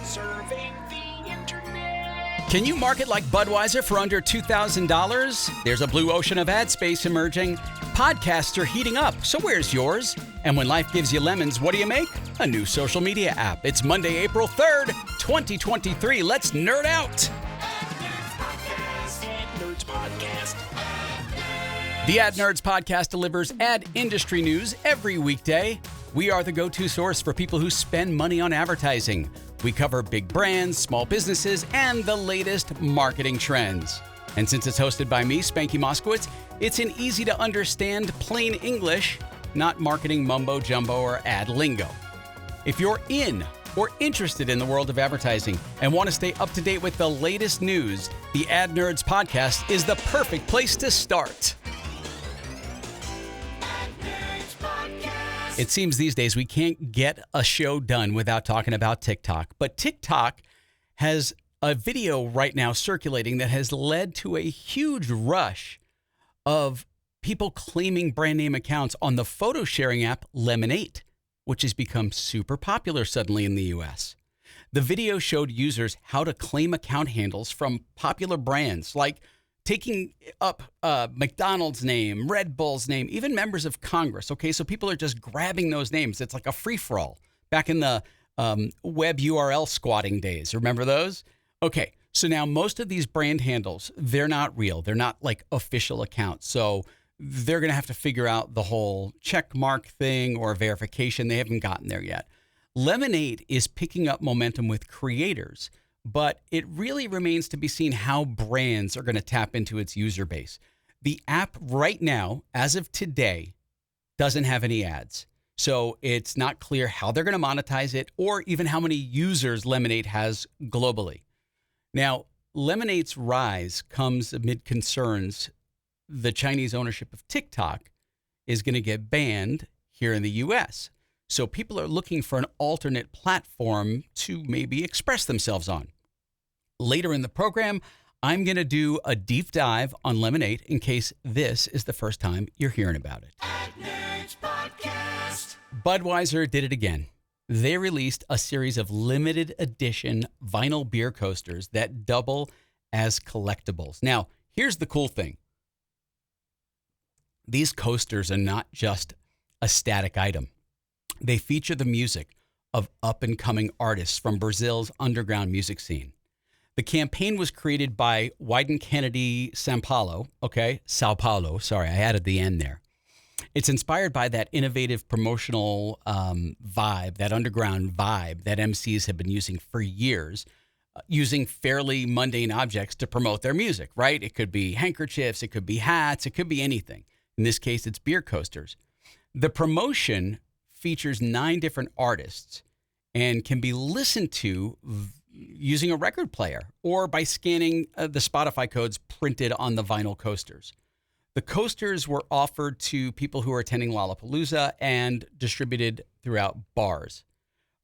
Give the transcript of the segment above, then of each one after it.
Serving the internet. Can you market like Budweiser for under $2,000? There's a blue ocean of ad space emerging. Podcasts are heating up, so where's yours? And when life gives you lemons, what do you make? A new social media app. It's Monday, April 3rd, 2023. Let's nerd out. Nerds Podcast. The Ad Nerds Podcast delivers ad industry news every weekday. We are the go-to source for people who spend money on advertising. We cover big brands, small businesses, and the latest marketing trends. And since it's hosted by me, Spanky Moskowitz, it's in easy-to-understand plain English, not marketing mumbo-jumbo or ad lingo. If you're in or interested in the world of advertising and want to stay up to date with the latest news, the Ad Nerds Podcast is the perfect place to start. It seems these days we can't get a show done without talking about TikTok. But TikTok has a video right now circulating that has led to a huge rush of people claiming brand name accounts on the photo sharing app Laminate, which has become super popular suddenly in the US. The video showed users how to claim account handles from popular brands, like taking up McDonald's name, Red Bull's name, even members of Congress. Okay, so people are just grabbing those names. It's like a free-for-all back in the web URL squatting days. Remember those? Okay, so now most of these brand handles, they're not real. They're not like official accounts. So they're going to have to figure out the whole check mark thing or verification. They haven't gotten there yet. Lemonade is picking up momentum with creators, but it really remains to be seen how brands are going to tap into its user base. The app right now, as of today, doesn't have any ads. So it's not clear how they're going to monetize it or even how many users Lemonade has globally. Now, Lemonade's rise comes amid concerns the Chinese ownership of TikTok is going to get banned here in the US. So people are looking for an alternate platform to maybe express themselves on. Later in the program, I'm going to do a deep dive on Laminate in case this is the first time you're hearing about it. Ad Nerds Podcast. Budweiser did it again. They released a series of limited edition vinyl beer coasters that double as collectibles. Now, here's the cool thing. These coasters are not just a static item. They feature the music of up-and-coming artists from Brazil's underground music scene. The campaign was created by Wyden Kennedy Sao Paulo. Sorry, I added the N there. It's inspired by that innovative promotional vibe, that underground vibe that MCs have been using for years, using fairly mundane objects to promote their music, right? It could be handkerchiefs, it could be hats, it could be anything. In this case, it's beer coasters. The promotion features 9 different artists and can be listened to using a record player or by scanning the Spotify codes printed on the vinyl coasters. The coasters were offered to people who are attending Lollapalooza and distributed throughout bars.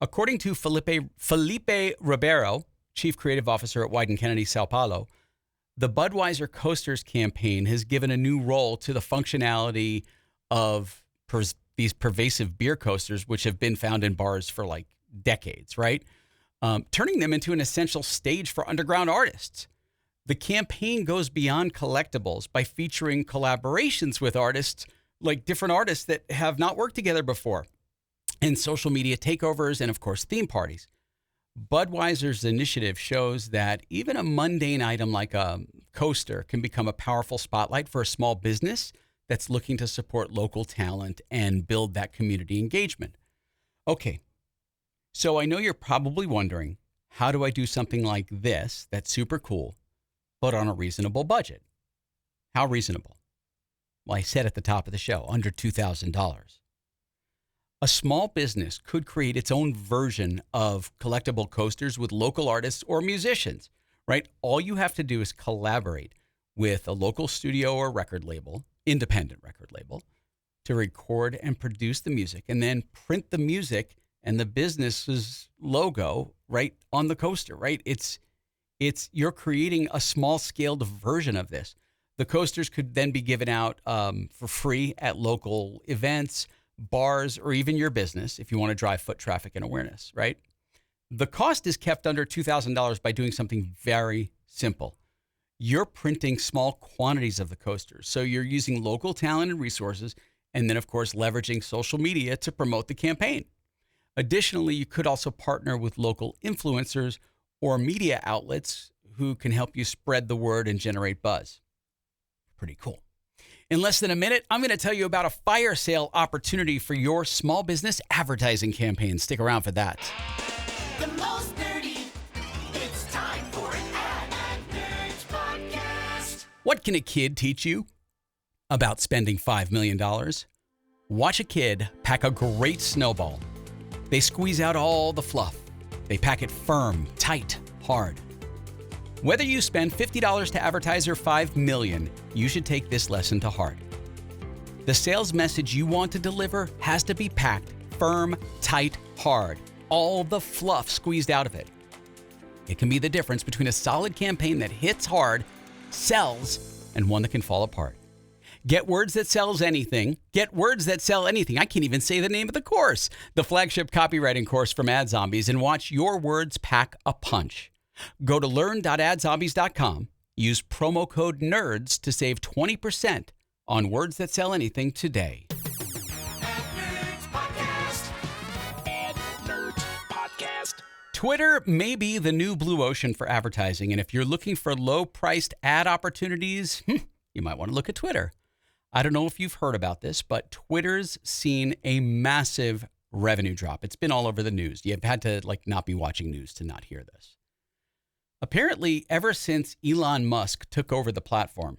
According to Felipe Ribeiro, Chief Creative Officer at Wyden Kennedy Sao Paulo, the Budweiser Coasters campaign has given a new role to the functionality of these pervasive beer coasters, which have been found in bars for like decades, right? Turning them into an essential stage for underground artists. The campaign goes beyond collectibles by featuring collaborations with artists, like different artists that have not worked together before, and social media takeovers, and of course, theme parties. Budweiser's initiative shows that even a mundane item like a coaster can become a powerful spotlight for a small business that's looking to support local talent and build that community engagement. Okay, so I know you're probably wondering, how do I do something like this that's super cool, but on a reasonable budget? How reasonable? Well, I said at the top of the show, under $2,000. A small business could create its own version of collectible coasters with local artists or musicians, right? All you have to do is collaborate with a local studio or record label, independent record label, to record and produce the music and then print the music and the business's logo right on the coaster, right? You're creating a small scaled version of this. The coasters could then be given out for free at local events, bars, or even your business if you want to drive foot traffic and awareness, right? The cost is kept under $2,000 by doing something very simple. You're printing small quantities of the coasters. So you're using local talent and resources, and then, of course, leveraging social media to promote the campaign. Additionally, you could also partner with local influencers or media outlets who can help you spread the word and generate buzz. Pretty cool. In less than a minute, I'm going to tell you about a fire sale opportunity for your small business advertising campaign. Stick around for that. The most nerdy. It's time for an Ad Nerds podcast. What can a kid teach you about spending $5 million? Watch a kid pack a great snowball. They squeeze out all the fluff. They pack it firm, tight, hard. Whether you spend $50 to advertise or $5 million, you should take this lesson to heart. The sales message you want to deliver has to be packed firm, tight, hard. All the fluff squeezed out of it. It can be the difference between a solid campaign that hits hard, sells, and one that can fall apart. Get words that sells anything. Get words that sell anything. I can't even say the name of the course. The flagship copywriting course from Ad Zombies, and watch your words pack a punch. Go to learn.adzombies.com. Use promo code NERDS to save 20% on words that sell anything today. Ad Nerds podcast. Ad Nerds podcast. Twitter may be the new blue ocean for advertising, and if you're looking for low-priced ad opportunities, you might want to look at Twitter. I don't know if you've heard about this, but Twitter's seen a massive revenue drop. It's been all over the news. You've had to not be watching news to not hear this. Apparently, ever since Elon Musk took over the platform,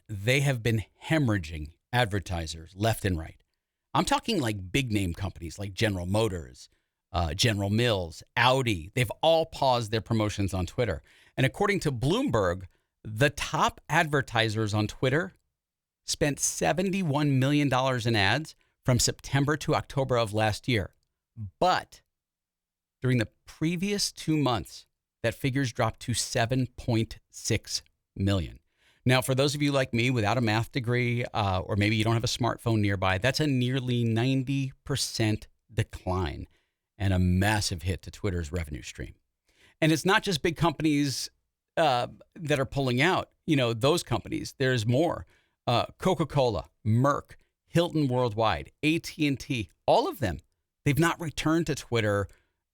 they have been hemorrhaging advertisers left and right. I'm talking like big name companies like General Motors, General Mills, Audi. They've all paused their promotions on Twitter. And according to Bloomberg, the top advertisers on Twitter spent $71 million in ads from September to October of last year. But during the previous 2 months, that figure's dropped to 7.6 million. Now, for those of you like me without a math degree, or maybe you don't have a smartphone nearby, that's a nearly 90% decline and a massive hit to Twitter's revenue stream. And it's not just big companies that are pulling out. You know, those companies, there's more. Coca-Cola, Merck, Hilton Worldwide, AT&T, all of them, they've not returned to Twitter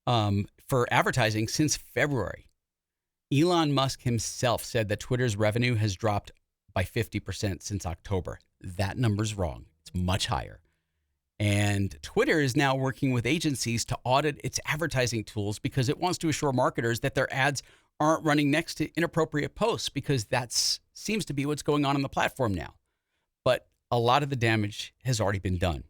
for advertising since February. Elon Musk himself said that Twitter's revenue has dropped by 50% since October. That number's wrong. It's much higher. And Twitter is now working with agencies to audit its advertising tools because it wants to assure marketers that their ads aren't running next to inappropriate posts, because that seems to be what's going on the platform now. But a lot of the damage has already been done.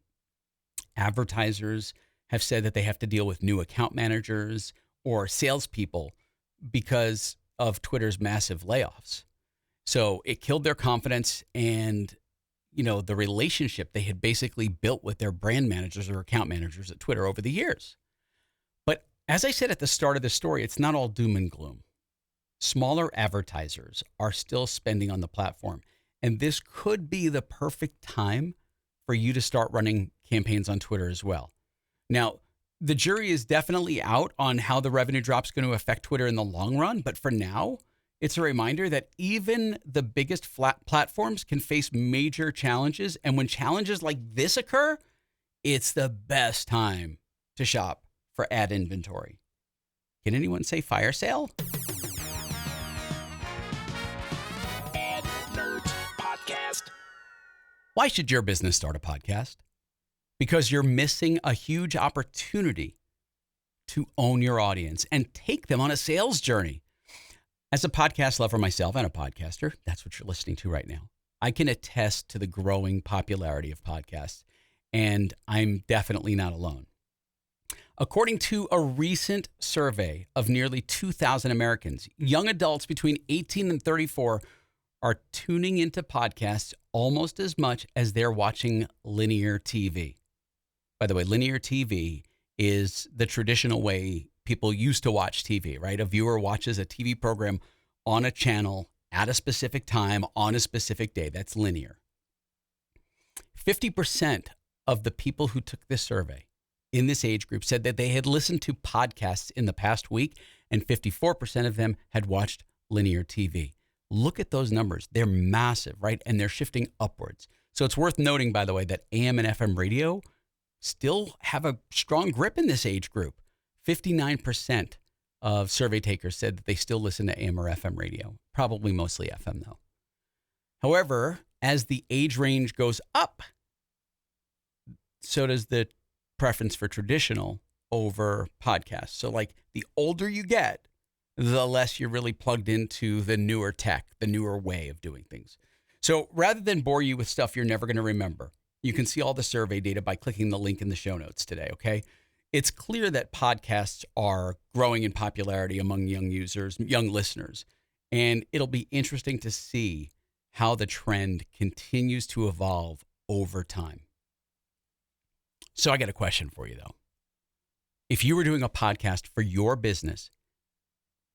Advertisers have said that they have to deal with new account managers or salespeople because of Twitter's massive layoffs. So it killed their confidence and, the relationship they had basically built with their brand managers or account managers at Twitter over the years. But as I said at the start of the story, it's not all doom and gloom. Smaller advertisers are still spending on the platform, and this could be the perfect time for you to start running campaigns on Twitter as well. Now, the jury is definitely out on how the revenue drop is going to affect Twitter in the long run. But for now, it's a reminder that even the biggest flat platforms can face major challenges. And when challenges like this occur, it's the best time to shop for ad inventory. Can anyone say fire sale? Ad Nerds podcast. Why should your business start a podcast? Because you're missing a huge opportunity to own your audience and take them on a sales journey. As a podcast lover myself and a podcaster, that's what you're listening to right now, I can attest to the growing popularity of podcasts, and I'm definitely not alone. According to a recent survey of nearly 2,000 Americans, young adults between 18 and 34 are tuning into podcasts almost as much as they're watching linear TV. By the way, linear TV is the traditional way people used to watch TV, right? A viewer watches a TV program on a channel at a specific time on a specific day. That's linear. 50% of the people who took this survey in this age group said that they had listened to podcasts in the past week, and 54% of them had watched linear TV. Look at those numbers. They're massive, right? And they're shifting upwards. So it's worth noting, by the way, that AM and FM radio still have a strong grip in this age group. 59% of survey takers said that they still listen to AM or FM radio, probably mostly FM though. However, as the age range goes up, so does the preference for traditional over podcasts. So like the older you get, the less you're really plugged into the newer tech, the newer way of doing things. So rather than bore you with stuff you're never going to remember, you can see all the survey data by clicking the link in the show notes today, okay? It's clear that podcasts are growing in popularity among young users, young listeners, and it'll be interesting to see how the trend continues to evolve over time. So I got a question for you, though. If you were doing a podcast for your business,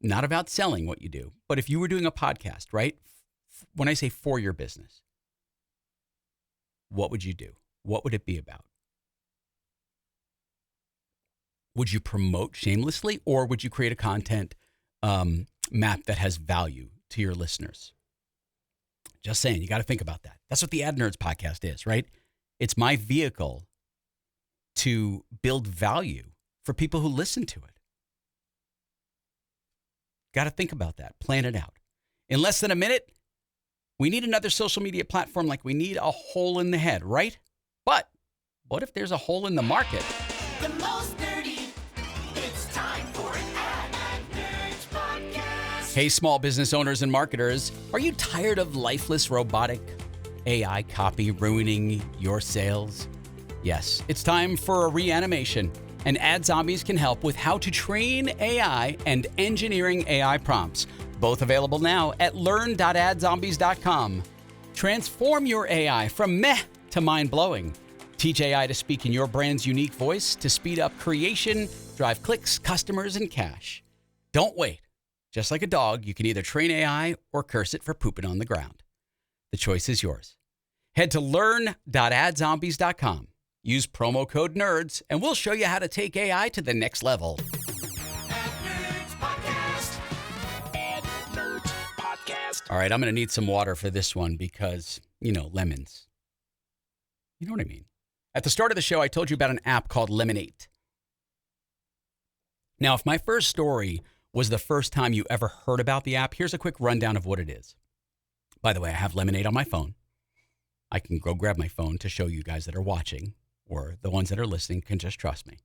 not about selling what you do, but if you were doing a podcast, right? When I say for your business, what would you do? What would it be about? Would you promote shamelessly, or would you create a content map that has value to your listeners? Just saying, you got to think about that. That's what the Ad Nerds podcast is, right? It's my vehicle to build value for people who listen to it. Got to think about that. Plan it out. In less than a minute, we need another social media platform like we need a hole in the head, right? But what if there's a hole in the market? The most nerdy. It's time for an Ad Nerds podcast. Hey, small business owners and marketers, are you tired of lifeless robotic AI copy ruining your sales? Yes, it's time for a reanimation, and Ad Zombies can help with how to train AI and engineering AI prompts, both available now at learn.adzombies.com. Transform your AI from meh to mind-blowing. Teach AI to speak in your brand's unique voice to speed up creation, drive clicks, customers, and cash. Don't wait. Just like a dog, you can either train AI or curse it for pooping on the ground. The choice is yours. Head to learn.adzombies.com. Use promo code NERDS, and we'll show you how to take AI to the next level. Ad Nerds podcast. Ad Nerds podcast. All right, I'm going to need some water for this one because, lemons. You know what I mean? At the start of the show, I told you about an app called Laminate. Now, if my first story was the first time you ever heard about the app, here's a quick rundown of what it is. By the way, I have Laminate on my phone. I can go grab my phone to show you guys that are watching, or the ones that are listening can just trust me.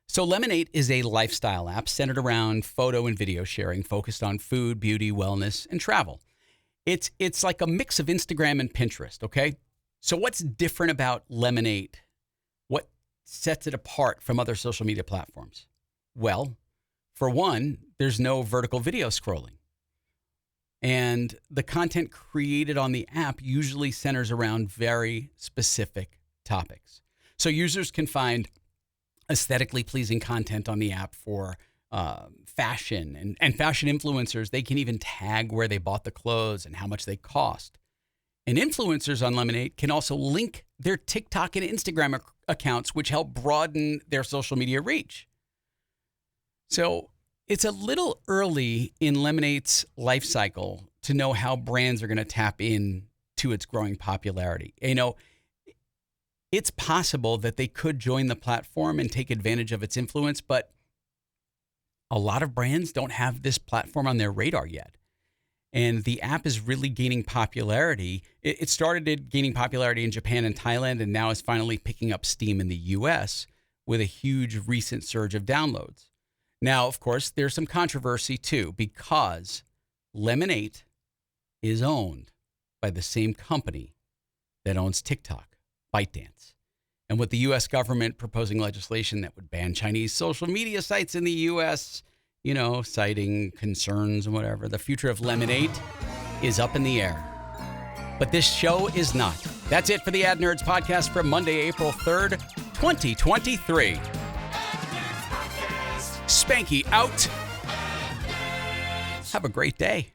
So Laminate is a lifestyle app centered around photo and video sharing, focused on food, beauty, wellness, and travel. It's like a mix of Instagram and Pinterest, okay? So what's different about Laminate? What sets it apart from other social media platforms? Well, for one, there's no vertical video scrolling. And the content created on the app usually centers around very specific topics. So users can find aesthetically pleasing content on the app for fashion and fashion influencers. They can even tag where they bought the clothes and how much they cost. And influencers on Laminate can also link their TikTok and Instagram accounts, which help broaden their social media reach. So it's a little early in Laminate's life cycle to know how brands are going to tap into its growing popularity. It's possible that they could join the platform and take advantage of its influence, but a lot of brands don't have this platform on their radar yet. And the app is really gaining popularity. It started gaining popularity in Japan and Thailand, and now is finally picking up steam in the US with a huge recent surge of downloads. Now, of course, there's some controversy too, because Laminate is owned by the same company that owns TikTok, ByteDance. And with the U.S. government proposing legislation that would ban Chinese social media sites in the U.S., citing concerns and whatever, the future of Laminate is up in the air. But this show is not. That's it for the Ad Nerds podcast for Monday, April 3rd, 2023. Spanky out. Have a great day.